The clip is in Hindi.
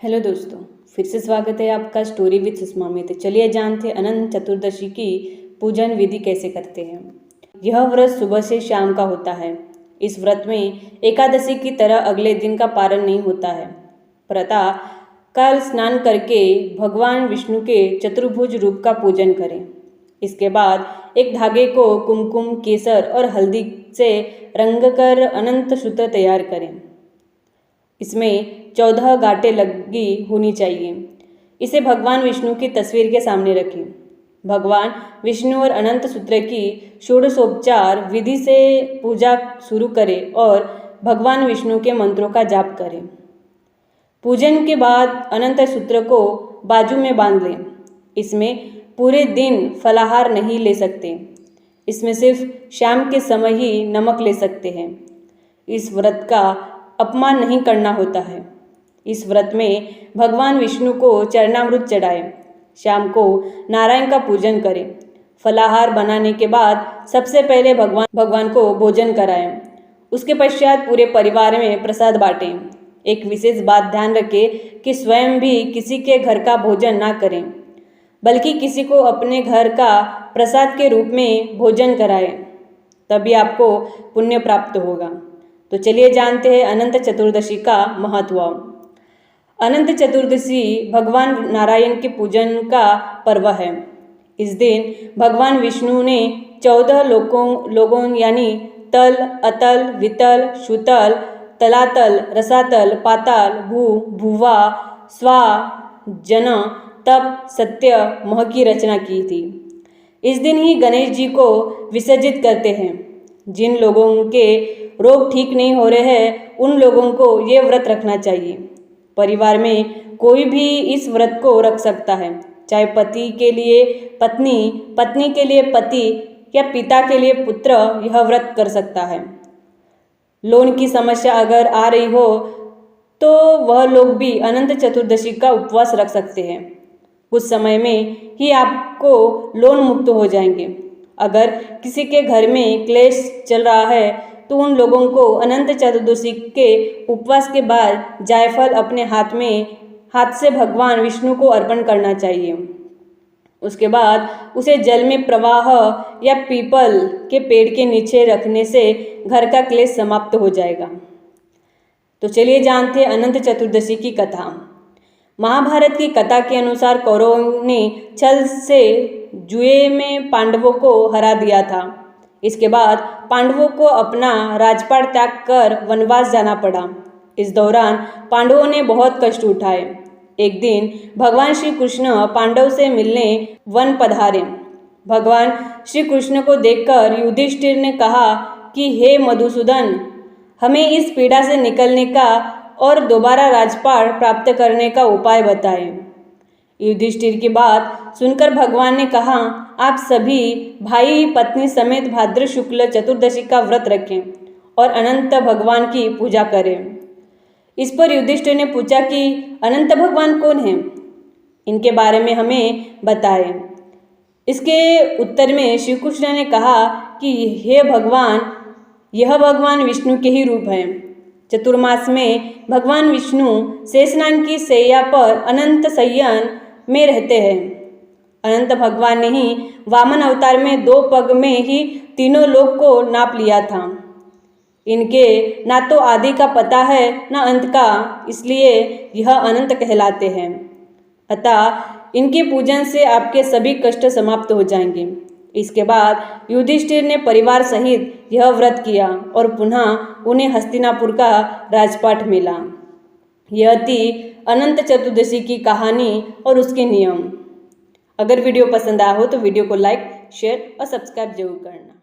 हेलो दोस्तों, फिर से स्वागत है आपका स्टोरी विद सुषमा में। तो चलिए जानते हैं अनंत चतुर्दशी की पूजन विधि कैसे करते हैं। यह व्रत सुबह से शाम का होता है। इस व्रत में एकादशी की तरह अगले दिन का पारण नहीं होता है। प्रातः काल स्नान करके भगवान विष्णु के चतुर्भुज रूप का पूजन करें। इसके बाद एक धागे को कुमकुम, केसर और हल्दी से रंग कर अनंत सूत्र तैयार करें। इसमें 14 गांठें लगी होनी चाहिए। इसे भगवान विष्णु की तस्वीर के सामने रखें। भगवान विष्णु और अनंत सूत्र की षोडशोपचार विधि से पूजा शुरू करें और भगवान विष्णु के मंत्रों का जाप करें। पूजन के बाद अनंत सूत्र को बाजू में बांध लें। इसमें पूरे दिन फलाहार नहीं ले सकते। इसमें सिर्फ शाम के समय ही नमक ले सकते हैं। इस व्रत का अपमान नहीं करना होता है। इस व्रत में भगवान विष्णु को चरणामृत चढ़ाएं। शाम को नारायण का पूजन करें। फलाहार बनाने के बाद सबसे पहले भगवान को भोजन कराएं। उसके पश्चात पूरे परिवार में प्रसाद बांटें। एक विशेष बात ध्यान रखें कि स्वयं भी किसी के घर का भोजन ना करें, बल्कि किसी को अपने घर का प्रसाद के रूप में भोजन कराएं। तभी आपको पुण्य प्राप्त होगा। तो चलिए जानते हैं अनंत चतुर्दशी का महत्व। अनंत चतुर्दशी भगवान नारायण के पूजन का पर्व है। इस दिन भगवान विष्णु ने 14 लोगों यानी तल, अतल, वितल, शुतल, तलातल, रसातल, पाताल, भुवा, स्वा, जन, तप, सत्य, मोह की रचना की थी। इस दिन ही गणेश जी को विसर्जित करते हैं। जिन लोगों के रोग ठीक नहीं हो रहे हैं उन लोगों को ये व्रत रखना चाहिए। परिवार में कोई भी इस व्रत को रख सकता है, चाहे पति के लिए पत्नी, पत्नी के लिए पति या पिता के लिए पुत्र यह व्रत कर सकता है। लोन की समस्या अगर आ रही हो तो वह लोग भी अनंत चतुर्दशी का उपवास रख सकते हैं। कुछ समय में ही आपको लोन मुक्त हो जाएंगे। अगर किसी के घर में क्लेश चल रहा है तो उन लोगों को अनंत चतुर्दशी के उपवास के बाद जायफल अपने हाथ से भगवान विष्णु को अर्पण करना चाहिए। उसके बाद उसे जल में प्रवाह या पीपल के पेड़ के नीचे रखने से घर का क्लेश समाप्त हो जाएगा। तो चलिए जानते हैं अनंत चतुर्दशी की कथा। महाभारत की कथा के अनुसार कौरवों ने छल से जुए में पांडवों को हरा दिया था। इसके बाद पांडवों को अपना राजपाट त्याग कर वनवास जाना पड़ा। इस दौरान पांडवों ने बहुत कष्ट उठाए। एक दिन भगवान श्री कृष्ण पांडव से मिलने वन पधारे। भगवान श्री कृष्ण को देखकर युधिष्ठिर ने कहा कि हे मधुसूदन, हमें इस पीड़ा से निकलने का और दोबारा राजपाट प्राप्त करने का उपाय बताएं। युधिष्ठिर की बात सुनकर भगवान ने कहा, आप सभी भाई पत्नी समेत भाद्र शुक्ल चतुर्दशी का व्रत रखें और अनंत भगवान की पूजा करें। इस पर युधिष्ठिर ने पूछा कि अनंत भगवान कौन हैं? इनके बारे में हमें बताएं। इसके उत्तर में श्री कृष्ण ने कहा कि यह भगवान विष्णु के ही रूप हैं। चतुर्मास में भगवान विष्णु शेषनाग की शैया पर अनंत शयन में रहते हैं। अनंत भगवान ने ही वामन अवतार में 2 पग में ही तीनों लोक को नाप लिया था। इनके ना तो आदि का पता है ना अंत का, इसलिए यह अनंत कहलाते हैं। अतः इनके पूजन से आपके सभी कष्ट समाप्त हो जाएंगे। इसके बाद युधिष्ठिर ने परिवार सहित यह व्रत किया और पुनः उन्हें हस्तिनापुर का राजपाट मिला। यह थी अनंत चतुर्दशी की कहानी और उसके नियम। अगर वीडियो पसंद आया हो तो वीडियो को लाइक, शेयर और सब्सक्राइब जरूर करना।